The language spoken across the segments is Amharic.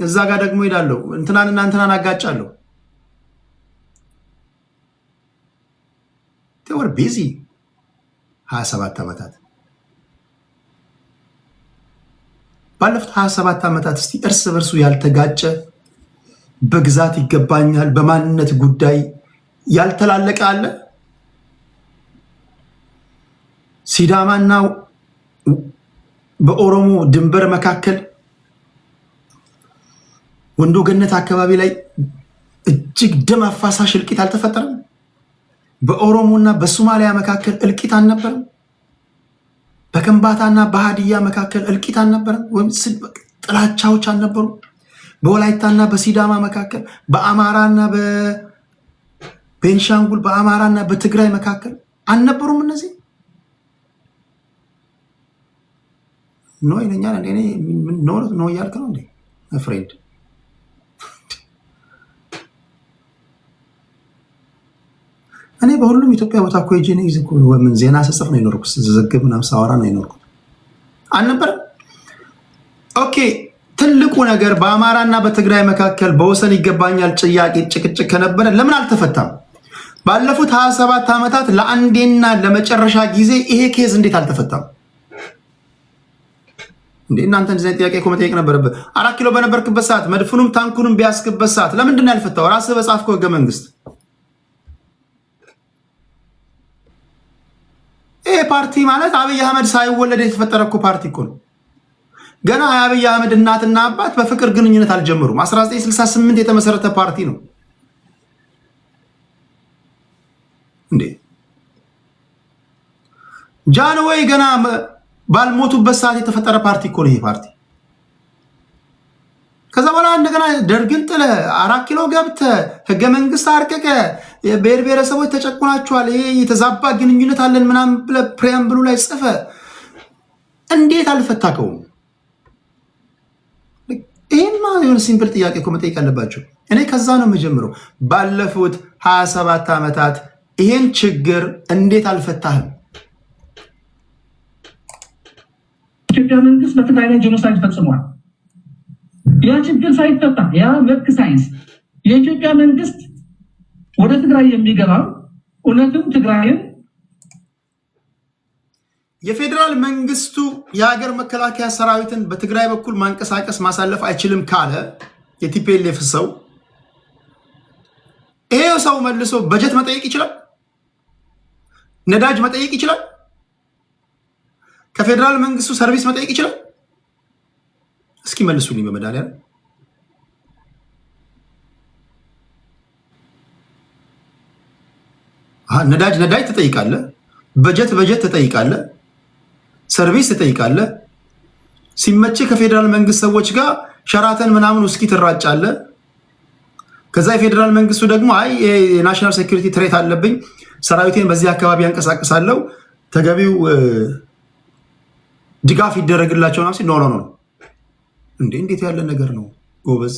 እዛ ጋር ደግሞ ሄዳለሁ እንትናንና እንትናን አጋጫለሁ። ተወር ቢዚ 27 ዓመታት ባለፉት 27 ዓመታት እስቲ እርስ በርሱ ያልተጋጨ በግዛት ይገባኛል በማንነት ጉዳይ ያልተላለቀ አለ? ሲዳማና በኦሮሞ ድንበር መካከል ወንዶ ገነት አካባቢ ላይ እጅግ ደም አፋሳሽ እልቂት አልተፈጠረም? በኦሮሞና በሶማሊያ መካከል እልቂት አልነበረም? በከምባታና በሃዲያ መካከል እልቂት አልነበረም? ወይም ጥላቻዎች አልነበሩ? በወላይታና በሲዳማ መካከል፣ በአማራና በቤንሻንጉል፣ በአማራና በትግራይ መካከል አልነበሩም? እነዚህ ኖ ይለኛል እንዴ? ኖ እያልክ ነው እንዴ ፍሬንድ? እኔ በሁሉም ኢትዮጵያ ቦታ እኮ ሄጄ ምን ዜና ስጽፍ ነው የኖርኩት፣ ስዘግብ ምናምን ሳወራ ነው የኖርኩት። አልነበረም? ኦኬ። ትልቁ ነገር በአማራና በትግራይ መካከል በወሰን ይገባኛል ጥያቄ ጭቅጭቅ ከነበረ ለምን አልተፈታም? ባለፉት 27 ዓመታት ለአንዴና ለመጨረሻ ጊዜ ይሄ ኬዝ እንዴት አልተፈታም? እንዴ እናንተ እንደዚህ ጥያቄ እኮ መጠየቅ ነበረበት። 4 ኪሎ በነበርክበት ሰዓት መድፉንም ታንኩንም ቢያስክበት ሰዓት ለምንድን ነው ያልፈታው? ራስህ በጻፍከው ህገ መንግስት። ይሄ ፓርቲ ማለት አብይ አህመድ ሳይወለድ የተፈጠረ እኮ ፓርቲ እኮ ነው። ገና የአብይ አህመድ እናትና አባት በፍቅር ግንኙነት አልጀመሩም። 1968 የተመሰረተ ፓርቲ ነው እንዴ። ጃንሆይ ገና ባልሞቱበት ሰዓት የተፈጠረ ፓርቲ እኮ ነው ይሄ ፓርቲ። ከዛ በኋላ እንደገና ደርግን ጥለ 4 ኪሎ ገብተ ህገ መንግስት አርቀቀ ብሔር ብሔረሰቦች ተጨቁናቸዋል፣ ይሄ የተዛባ ግንኙነት አለን ምናምን ብለህ ፕሪያምብሉ ላይ ጽፈ እንዴት አልፈታከውም? ይሄማ የሆነ ሲምፕል ጥያቄ እኮ መጠየቅ አለባቸው። እኔ ከዛ ነው የምጀምረው። ባለፉት 27 ዓመታት ይሄን ችግር እንዴት አልፈታህም? ኢትዮጵያ መንግስት በትግራይ ላይ ጄኖሳይድ ፈጽሟል። ያ ችግር ሳይፈታ ያ ልክ ሳይንስ የኢትዮጵያ መንግስት ወደ ትግራይ የሚገባው እውነትም ትግራይን የፌዴራል መንግስቱ የሀገር መከላከያ ሰራዊትን በትግራይ በኩል ማንቀሳቀስ ማሳለፍ አይችልም ካለ የቲፒኤልኤፍ ሰው ይሄ ሰው መልሶ በጀት መጠየቅ ይችላል፣ ነዳጅ መጠየቅ ይችላል፣ ከፌዴራል መንግስቱ ሰርቪስ መጠየቅ ይችላል። እስኪ መልሱልኝ በመዳሊያ ነዳጅ ትጠይቃለህ፣ በጀት ትጠይቃለህ፣ ሰርቪስ ትጠይቃለህ። ሲመቼ ከፌዴራል መንግስት ሰዎች ጋር ሸራተን ምናምን ውስኪ ትራጫለህ። ከዛ የፌዴራል መንግስቱ ደግሞ አይ የናሽናል ሴኩሪቲ ትሬት አለብኝ ሰራዊቴን በዚህ አካባቢ ያንቀሳቅሳለሁ ተገቢው ድጋፍ ይደረግላቸው ነው። ኖ ኖ ኖ እንዴት ያለ ነገር ነው ጎበዝ?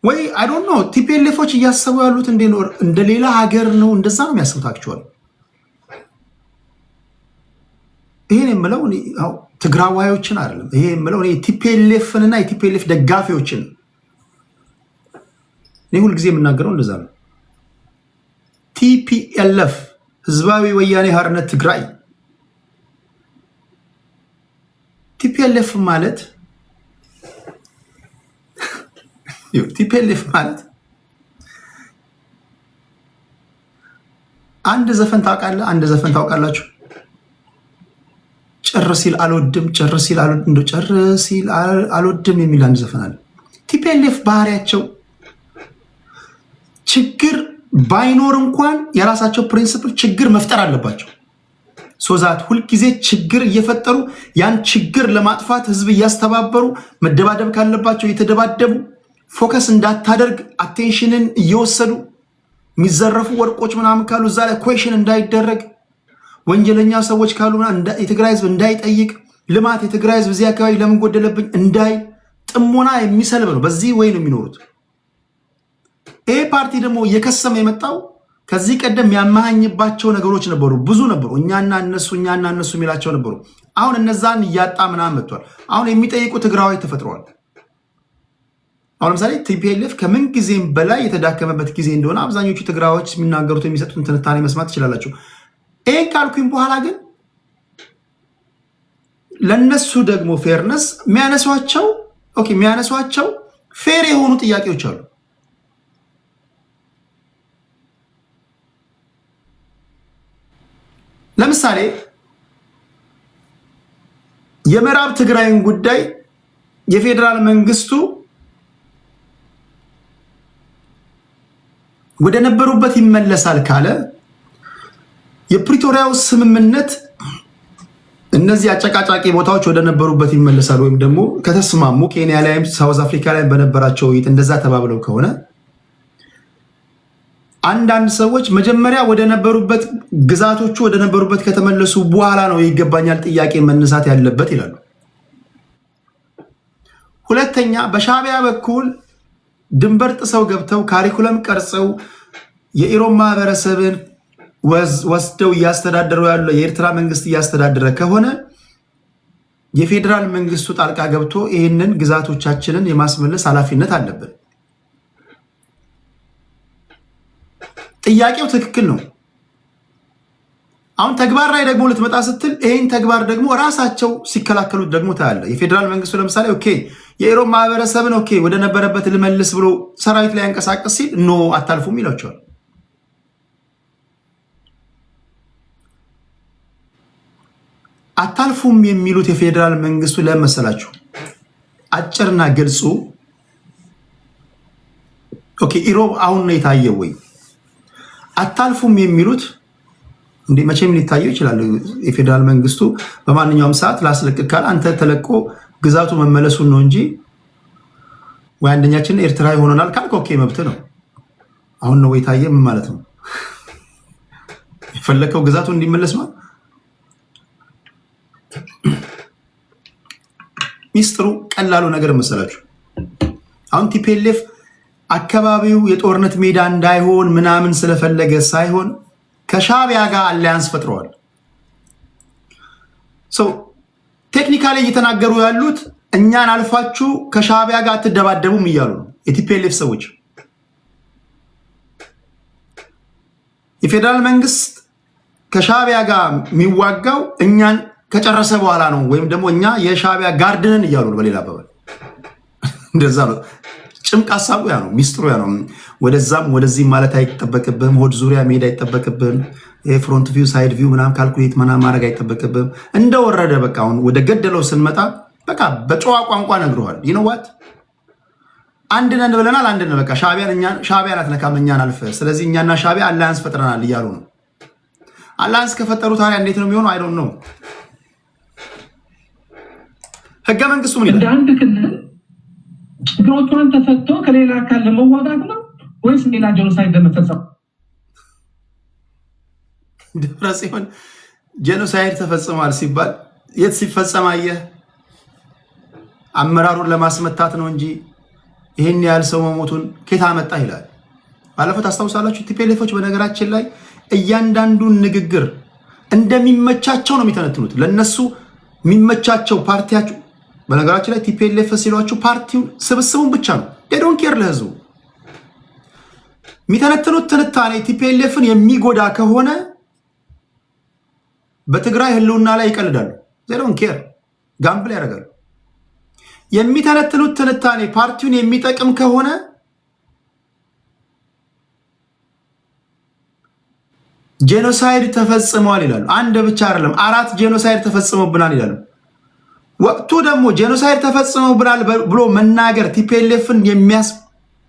ወይ አይ ዶንት ኖ ቲፒኤልኤፎች እያሰቡ ያሉት እንደ ሌላ ሀገር ነው፣ እንደዛ ነው የሚያስቡት። አክቹዋሊ ይሄን የምለው ትግራዋዮችን አይደለም። ይሄ የምለው ቲፒኤልኤፍን እና የቲፒኤልኤፍ ደጋፊዎችን እኔ ሁልጊዜ የምናገረው እንደዛ ነው። ቲፒኤልኤፍ ህዝባዊ ወያኔ ሓርነት ትግራይ ቲፒኤልኤፍ ማለት አንድ ዘፈን ታውቃለህ? አንድ ዘፈን ታውቃላችሁ? ጭር ሲል አልወድም፣ ጭር ሲል አልወድም፣ ጭር ሲል አልወድም የሚል አንድ ዘፈን አለ። ቲፒኤልኤፍ ባህሪያቸው ችግር ባይኖር እንኳን የራሳቸው ፕሪንሲፕል ችግር መፍጠር አለባቸው። ሶዛት ሁልጊዜ ችግር እየፈጠሩ ያን ችግር ለማጥፋት ህዝብ እያስተባበሩ መደባደብ ካለባቸው እየተደባደቡ ፎከስ እንዳታደርግ አቴንሽንን እየወሰዱ የሚዘረፉ ወርቆች ምናምን ካሉ እዛ ላይ ኩዌሽን እንዳይደረግ፣ ወንጀለኛ ሰዎች ካሉ የትግራይ ህዝብ እንዳይጠይቅ፣ ልማት የትግራይ ህዝብ እዚህ አካባቢ ለምን ጎደለብኝ እንዳይ ጥሞና የሚሰልብ ነው። በዚህ ወይ ነው የሚኖሩት። ይሄ ፓርቲ ደግሞ እየከሰመ የመጣው ከዚህ ቀደም ያማሃኝባቸው ነገሮች ነበሩ፣ ብዙ ነበሩ። እኛና እነሱ የሚላቸው ነበሩ። አሁን እነዛን እያጣ ምናምን መጥቷል። አሁን የሚጠይቁ ትግራዋይ ተፈጥረዋል። አሁን ለምሳሌ ቲፒኤልኤፍ ከምን ጊዜም በላይ የተዳከመበት ጊዜ እንደሆነ አብዛኞቹ ትግራዮች የሚናገሩት የሚሰጡትን ትንታኔ መስማት ትችላላችሁ። ይህን ካልኩኝ በኋላ ግን ለነሱ ደግሞ ፌርነስ የሚያነሷቸው ፌር የሆኑ ጥያቄዎች አሉ። ለምሳሌ የምዕራብ ትግራይን ጉዳይ የፌዴራል መንግስቱ ወደ ነበሩበት ይመለሳል ካለ የፕሪቶሪያው ስምምነት እነዚህ አጨቃጫቂ ቦታዎች ወደ ነበሩበት ይመለሳል ወይም ደግሞ ከተስማሙ ኬንያ ላይም ሳውዝ አፍሪካ ላይም በነበራቸው ውይይት እንደዛ ተባብለው ከሆነ አንዳንድ ሰዎች መጀመሪያ ወደ ነበሩበት ግዛቶቹ ወደ ነበሩበት ከተመለሱ በኋላ ነው ይገባኛል ጥያቄ መነሳት ያለበት ይላሉ። ሁለተኛ በሻዕቢያ በኩል ድንበር ጥሰው ገብተው ካሪኩለም ቀርጸው የኢሮብ ማህበረሰብን ወስደው እያስተዳደሩ ያሉ የኤርትራ መንግስት እያስተዳደረ ከሆነ የፌዴራል መንግስቱ ጣልቃ ገብቶ ይህንን ግዛቶቻችንን የማስመለስ ኃላፊነት አለብን። ጥያቄው ትክክል ነው። አሁን ተግባር ላይ ደግሞ ልትመጣ ስትል ይህን ተግባር ደግሞ ራሳቸው ሲከላከሉት ደግሞ ታያለ። የፌዴራል መንግስቱ ለምሳሌ ኦኬ የኢሮብ ማህበረሰብን ኦኬ ወደ ነበረበት ልመልስ ብሎ ሰራዊት ላይ ያንቀሳቀስ ሲል ኖ አታልፉም ይላቸዋል። አታልፉም የሚሉት የፌዴራል መንግስቱ ለመሰላችሁ አጭርና ግልጹ ኦኬ ኢሮብ አሁን ነው የታየው ወይ? አታልፉም የሚሉት እንዴ መቼም ሊታየው ይችላል። የፌዴራል መንግስቱ በማንኛውም ሰዓት ላስለቅቅ ካለ አንተ ተለቆ ግዛቱ መመለሱን ነው እንጂ ወይ አንደኛችን ኤርትራዊ ሆኖናል ካልክ ኦኬ መብት ነው። አሁን ነው የታየ ምን ማለት ነው? የፈለከው ግዛቱ እንዲመለስ ነው። ሚስጥሩ ቀላሉ ነገር መሰላችሁ አሁን ቲፒኤልኤፍ አካባቢው የጦርነት ሜዳ እንዳይሆን ምናምን ስለፈለገ ሳይሆን ከሻዕቢያ ጋር አሊያንስ ፈጥረዋል። ቴክኒካሊ እየተናገሩ ያሉት እኛን አልፋችሁ ከሻዕቢያ ጋር አትደባደቡም እያሉ ነው የቲፒኤልኤፍ ሰዎች። የፌዴራል መንግስት ከሻዕቢያ ጋር የሚዋጋው እኛን ከጨረሰ በኋላ ነው ወይም ደግሞ እኛ የሻዕቢያ ጋርድንን እያሉ ነው። በሌላ አባባል እንደዛ ነው። ጭምቅ ሀሳቡ ያ ነው። ሚስጥሩ ያ ነው። ወደዛም ወደዚህ ማለት አይጠበቅብህም። ሆድ ዙሪያ መሄድ አይጠበቅብህም። የፍሮንት ቪው ሳይድ ቪው ምናምን ካልኩሌት ምናምን ማድረግ አይጠበቅብህም። እንደወረደ በቃ አሁን ወደ ገደለው ስንመጣ በቃ በጨዋ ቋንቋ ነግረዋል። ይነዋት አንድ ነን ብለናል። አንድ ነን በቃ ሻዕቢያን አትነካም እኛን አልፈ። ስለዚህ እኛና ሻዕቢያ አላያንስ ፈጥረናል እያሉ ነው። አላያንስ ከፈጠሩ ታዲያ እንዴት ነው የሚሆነው? አይ ዶንት ኖ። ህገ መንግስቱ ምን ይላል? አንድ ክልል ችግሮቿን ተፈቶ ከሌላ አካል ለመዋጋት ነው ወይስ ሌላ ጄኖሳይድ ለመፈጸም? ደብረ ጽዮን ጄኖሳይድ ተፈጽሟል ሲባል የት ሲፈጸም አየህ? አመራሩን ለማስመታት ነው እንጂ ይህን ያህል ሰው መሞቱን ከየት አመጣ ይላል። ባለፈው ታስታውሳላችሁ። ቲፒኤልኤፎች በነገራችን ላይ እያንዳንዱን ንግግር እንደሚመቻቸው ነው የሚተነትኑት። ለነሱ የሚመቻቸው ፓርቲያቸው በነገራችን ላይ ቲፒኤልኤፍ ሲሏችሁ ፓርቲውን ስብስቡን ብቻ ነው። ዴዶን ኬር ለህዝቡ የሚተነትኑት ትንታኔ ቲፒኤልኤፍን የሚጎዳ ከሆነ በትግራይ ህልውና ላይ ይቀልዳሉ። ዴዶን ኬር ጋምብል ያደርጋሉ። የሚተነትኑት ትንታኔ ፓርቲውን የሚጠቅም ከሆነ ጄኖሳይድ ተፈጽሟል ይላሉ። አንድ ብቻ አይደለም 4 ጄኖሳይድ ተፈጽሞብናል ይላሉ። ወቅቱ ደግሞ ጄኖሳይድ ተፈጽሞብናል ብሎ መናገር ቲፒኤልኤፍን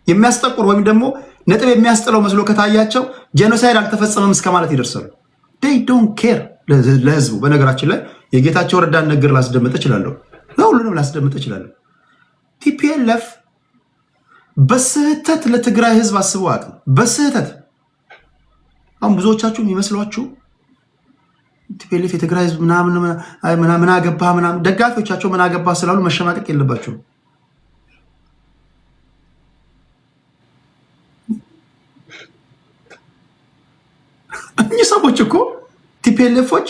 የሚያስጠቁር ወይም ደግሞ ነጥብ የሚያስጥለው መስሎ ከታያቸው ጄኖሳይድ አልተፈጸመም እስከ ማለት ይደርሳሉ። they don't care ለህዝቡ። በነገራችን ላይ የጌታቸው ረዳን ነገር ላስደምጥ እችላለሁ፣ ሁሉንም ላስደምጥ እችላለሁ። ቲፒኤልኤፍ በስህተት ለትግራይ ህዝብ አስበው አቅም በስህተት አሁን ብዙዎቻችሁ የሚመስሏችሁ ቲፒኤልኤፍ የትግራይ ህዝብ ምናምን አገባ ምናምን ደጋፊዎቻቸው ምን አገባ ስላሉ መሸማቀቅ የለባቸው። እኚህ ሰዎች እኮ ቲፒኤልኤፎች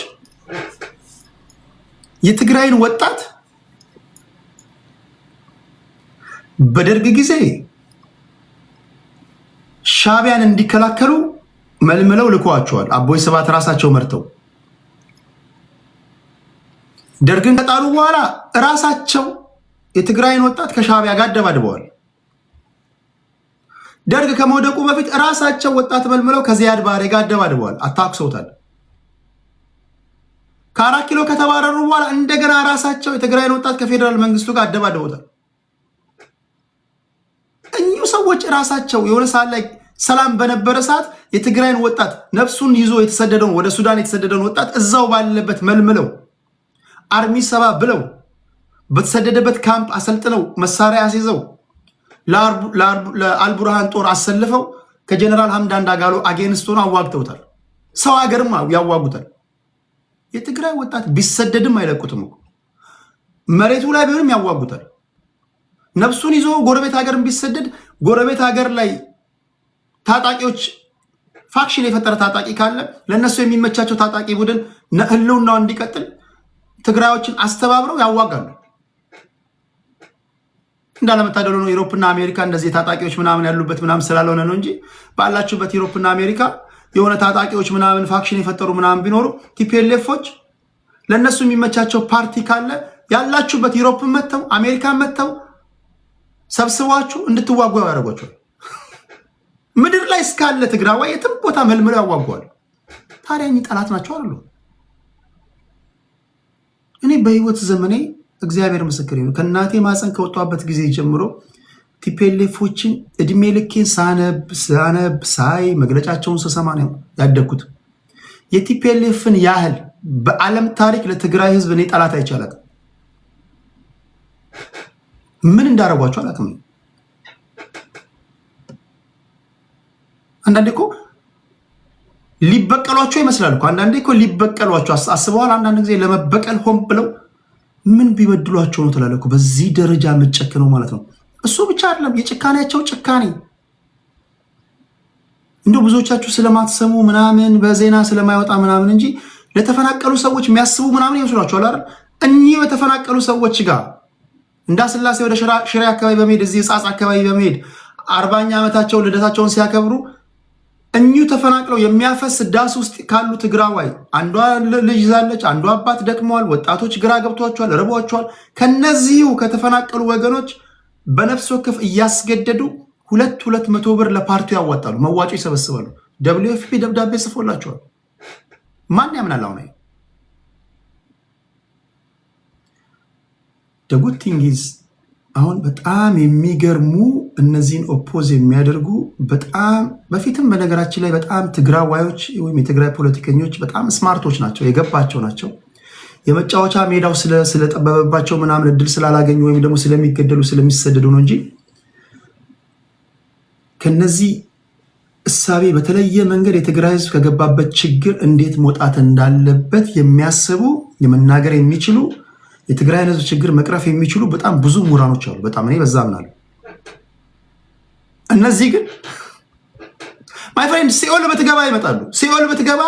የትግራይን ወጣት በደርግ ጊዜ ሻዕቢያን እንዲከላከሉ መልምለው ልኳቸዋል። አቦይ ስብሃት ራሳቸው መርተው ደርግን ከጣሉ በኋላ ራሳቸው የትግራይን ወጣት ከሻዕቢያ ጋር አደባድበዋል። ደርግ ከመውደቁ በፊት ራሳቸው ወጣት መልምለው ከዚያድ ባሬ ጋር አደባድበዋል፣ አታክሰውታል። ከ4 ኪሎ ከተባረሩ በኋላ እንደገና ራሳቸው የትግራይን ወጣት ከፌዴራል መንግስቱ ጋር አደባድበውታል። እኚሁ ሰዎች ራሳቸው የሆነ ሰዓት ላይ ሰላም በነበረ ሰዓት የትግራይን ወጣት ነፍሱን ይዞ የተሰደደውን ወደ ሱዳን የተሰደደውን ወጣት እዛው ባለበት መልምለው አርሚ ሰባ ብለው በተሰደደበት ካምፕ አሰልጥነው መሳሪያ አስይዘው ለአልቡርሃን ጦር አሰልፈው ከጀነራል ሐምዳን ዳጋሎ አጌንስት ሆነው አዋግተውታል። ሰው ሀገርም ያዋጉታል። የትግራይ ወጣት ቢሰደድም አይለቁትም እኮ መሬቱ ላይ ቢሆንም ያዋጉታል። ነፍሱን ይዞ ጎረቤት ሀገርም ቢሰደድ ጎረቤት ሀገር ላይ ታጣቂዎች ፋክሽን የፈጠረ ታጣቂ ካለ ለነሱ የሚመቻቸው ታጣቂ ቡድን ህልውናው እንዲቀጥል ትግራዮችን አስተባብረው ያዋጋሉ። እንዳለመታደሉ ነው ዩሮፕና አሜሪካ እንደዚህ ታጣቂዎች ምናምን ያሉበት ምናምን ስላልሆነ ነው እንጂ ባላችሁበት ዩሮፕና አሜሪካ የሆነ ታጣቂዎች ምናምን ፋክሽን የፈጠሩ ምናምን ቢኖሩ ቲፒኤልኤፎች ለነሱ የሚመቻቸው ፓርቲ ካለ ያላችሁበት ዩሮፕን መተው አሜሪካን መተው ሰብስቧችሁ እንድትዋጉ ያደርጓቸዋል። ምድር ላይ እስካለ ትግራዋይ የትም ቦታ መልምለው ያዋጓል። ታዲያ እኚህ ጠላት ናቸው አሉ። እኔ በህይወት ዘመኔ እግዚአብሔር ምስክር ነው ከእናቴ ማፀን ከወጣበት ጊዜ ጀምሮ ቲፒኤልኤፎችን እድሜ ልኬን ሳነብ ሳይ መግለጫቸውን ስሰማ ነው ያደግኩት። የቲፒኤልኤፍን ያህል በዓለም ታሪክ ለትግራይ ህዝብ እኔ ጠላት አይቻላል። ምን እንዳረጓቸው አላውቅም። አንዳንዴ እኮ ሊበቀሏቸው ይመስላል እኮ አንዳንዴ እኮ ሊበቀሏቸው አስበዋል። አንዳንድ ጊዜ ለመበቀል ሆን ብለው ምን ቢበድሏቸው ነው ትላለህ እኮ በዚህ ደረጃ መጨክነው ማለት ነው። እሱ ብቻ አይደለም የጭካኔያቸው ጭካኔ እንደው ብዙዎቻችሁ ስለማትሰሙ ምናምን በዜና ስለማይወጣ ምናምን እንጂ ለተፈናቀሉ ሰዎች የሚያስቡ ምናምን ይመስሏቸዋል አይደል? እኚህ የተፈናቀሉ ሰዎች ጋር እንዳስላሴ ወደ ሽሬ አካባቢ በመሄድ እዚህ ጻጽ አካባቢ በመሄድ 40ኛ ዓመታቸውን ልደታቸውን ሲያከብሩ እኚሁ ተፈናቅለው የሚያፈስ ዳስ ውስጥ ካሉ ትግራዋይ አንዷ ልጅ ይዛለች፣ አንዷ አባት ደክመዋል፣ ወጣቶች ግራ ገብቷቸዋል፣ ርቧቸዋል። ከነዚሁ ከተፈናቀሉ ወገኖች በነፍስ ወከፍ እያስገደዱ 200 ብር ለፓርቲው ያዋጣሉ፣ መዋጮ ይሰበስባሉ። WFP ደብዳቤ ጽፎላቸዋል። ማን ያምናል? አሁን ደጉድ ቲንጊዝ አሁን በጣም የሚገርሙ እነዚህን ኦፖዝ የሚያደርጉ በጣም በፊትም በነገራችን ላይ በጣም ትግራዋዮች ወይም የትግራይ ፖለቲከኞች በጣም ስማርቶች ናቸው፣ የገባቸው ናቸው። የመጫወቻ ሜዳው ስለጠበበባቸው ምናምን እድል ስላላገኙ ወይም ደግሞ ስለሚገደሉ ስለሚሰደዱ ነው እንጂ ከነዚህ እሳቤ በተለየ መንገድ የትግራይ ህዝብ ከገባበት ችግር እንዴት መውጣት እንዳለበት የሚያስቡ የመናገር የሚችሉ የትግራይ ህዝብ ችግር መቅረፍ የሚችሉ በጣም ብዙ ምሁራኖች አሉ። በጣም እኔ በዛ ምናለሁ። እነዚህ ግን ማይ ፍሬንድ ሲኦል በትገባ ይመጣሉ። ሲኦል በትገባ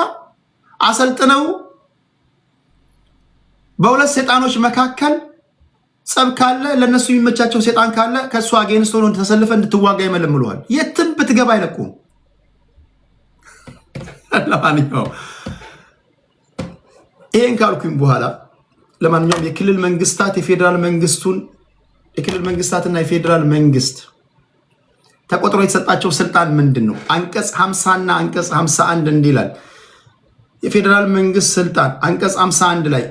አሰልጥነው በሁለት ሰይጣኖች መካከል ጸብ ካለ ለነሱ የሚመቻቸው ሰይጣን ካለ ከሱ አጌንስት ሆኖ ተሰልፈ እንድትዋጋ ይመለምሉሃል። የትም ብትገባ አይለቁም። ለማንኛውም ይሄን ካልኩኝ በኋላ ለማንኛውም የክልል መንግስታት የፌዴራል መንግስቱን የክልል መንግስታትና የፌዴራል መንግስት ተቆጥሮ የተሰጣቸው ስልጣን ምንድን ነው? አንቀጽ 50 እና አንቀጽ 51 እንዲላል የፌዴራል መንግስት ስልጣን አንቀጽ 51 ላይ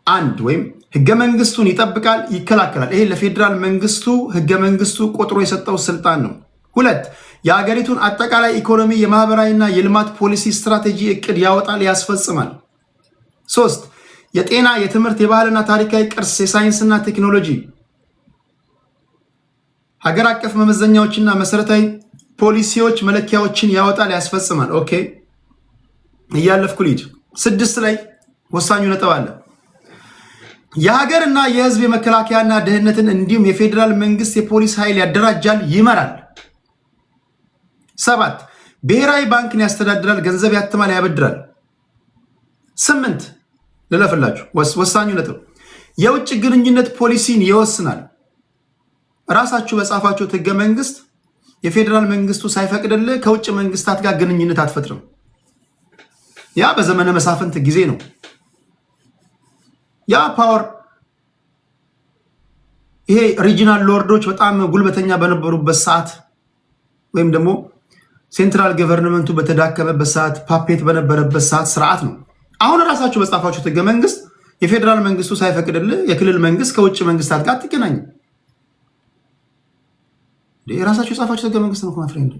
አንድ ወይም ህገ መንግስቱን ይጠብቃል፣ ይከላከላል። ይሄ ለፌዴራል መንግስቱ ህገ መንግስቱ ቆጥሮ የሰጠው ስልጣን ነው። 2 የሀገሪቱን አጠቃላይ ኢኮኖሚ የማህበራዊና የልማት ፖሊሲ ስትራቴጂ እቅድ ያወጣል፣ ያስፈጽማል። 3 የጤና፣ የትምህርት፣ የባህልና ታሪካዊ ቅርስ፣ የሳይንስና ቴክኖሎጂ ሀገር አቀፍ መመዘኛዎችና መሰረታዊ ፖሊሲዎች መለኪያዎችን ያወጣል፣ ያስፈጽማል። ኦኬ እያለፍኩ ልሂድ። 6 ላይ ወሳኙ ነጥብ አለ። የሀገርና የህዝብ የመከላከያና ደህንነትን እንዲሁም የፌዴራል መንግስት የፖሊስ ኃይል ያደራጃል፣ ይመራል። 7 ብሔራዊ ባንክን ያስተዳድራል፣ ገንዘብ ያትማል፣ ያበድራል። 8 ልለፍላችሁ፣ ወሳኙ ነጥብ የውጭ ግንኙነት ፖሊሲን ይወስናል። ራሳችሁ በጻፋችሁት ህገ መንግስት የፌዴራል መንግስቱ ሳይፈቅድልህ ከውጭ መንግስታት ጋር ግንኙነት አትፈጥርም። ያ በዘመነ መሳፍንት ጊዜ ነው። ያ ፓወር ይሄ ሪጂናል ሎርዶች በጣም ጉልበተኛ በነበሩበት ሰዓት ወይም ደግሞ ሴንትራል ገቨርንመንቱ በተዳከመበት ሰዓት ፓፔት በነበረበት ሰዓት ስርዓት ነው። አሁን ራሳችሁ በጻፋችሁት ህገ መንግስት የፌዴራል መንግስቱ ሳይፈቅድልህ የክልል መንግስት ከውጭ መንግስታት ጋር አትገናኝም። የራሳችሁ የጻፋችሁት ህገ መንግስት ነው ፍሬንድ።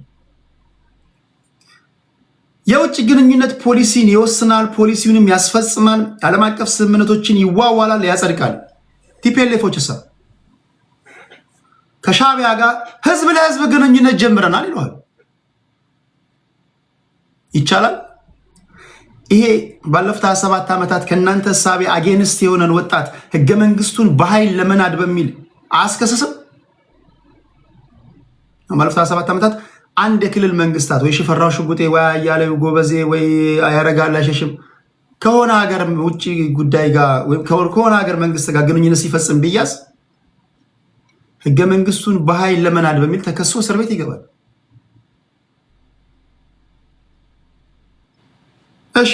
የውጭ ግንኙነት ፖሊሲን ይወስናል፣ ፖሊሲውንም ያስፈጽማል፣ ዓለም አቀፍ ስምምነቶችን ይዋዋላል፣ ያጸድቃል። ቲፒኤልኤፎችሳ ከሻዕቢያ ጋር ህዝብ ለህዝብ ግንኙነት ጀምረናል ይለዋል። ይቻላል? ይሄ ባለፉት 27 ዓመታት ከእናንተ እሳቤ አጌንስት የሆነን ወጣት ህገ መንግስቱን በኃይል ለመናድ በሚል አያስከስስም? ባለፉት 27 ዓመታት አንድ የክልል መንግስታት ወይ ሽፈራው ሽጉጤ ወይ አያሌው ጎበዜ ወይ ያረጋል አይሸሽም ከሆነ ሀገር ውጭ ጉዳይ ጋር ወይ ከሆነ ሀገር መንግስት ጋር ግንኙነት ሲፈጽም ቢያዝ ህገ መንግስቱን በኃይል ለመናድ በሚል ተከሶ እስር ቤት ይገባል። እሺ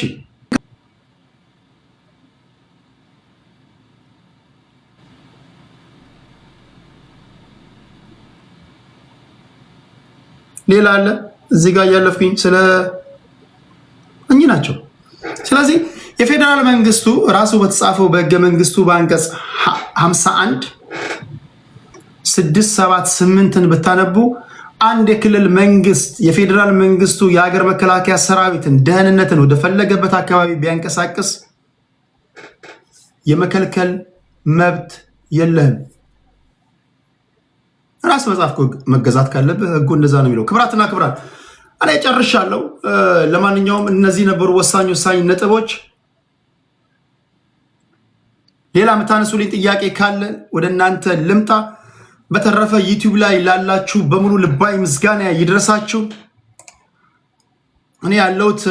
ሌላ አለ እዚህ ጋር ያለፍኩኝ ስለ እኚህ ናቸው። ስለዚህ የፌዴራል መንግስቱ ራሱ በተጻፈው በህገ መንግስቱ በአንቀጽ 51 678ን ብታነቡ አንድ የክልል መንግስት የፌዴራል መንግስቱ የሀገር መከላከያ ሰራዊትን ደህንነትን ወደ ፈለገበት አካባቢ ቢያንቀሳቅስ የመከልከል መብት የለህም። ራስ መጽሐፍ መገዛት ካለብህ ህጉ እንደዛ ነው የሚለው። ክብራትና ክብራት እኔ ጨርሻለሁ። ለማንኛውም እነዚህ ነበሩ ወሳኝ ነጥቦች። ሌላ የምታነሱልኝ ጥያቄ ካለ ወደ እናንተ ልምጣ። በተረፈ ዩቲዩብ ላይ ላላችሁ በሙሉ ልባዊ ምስጋና ይድረሳችሁ። እኔ ያለሁት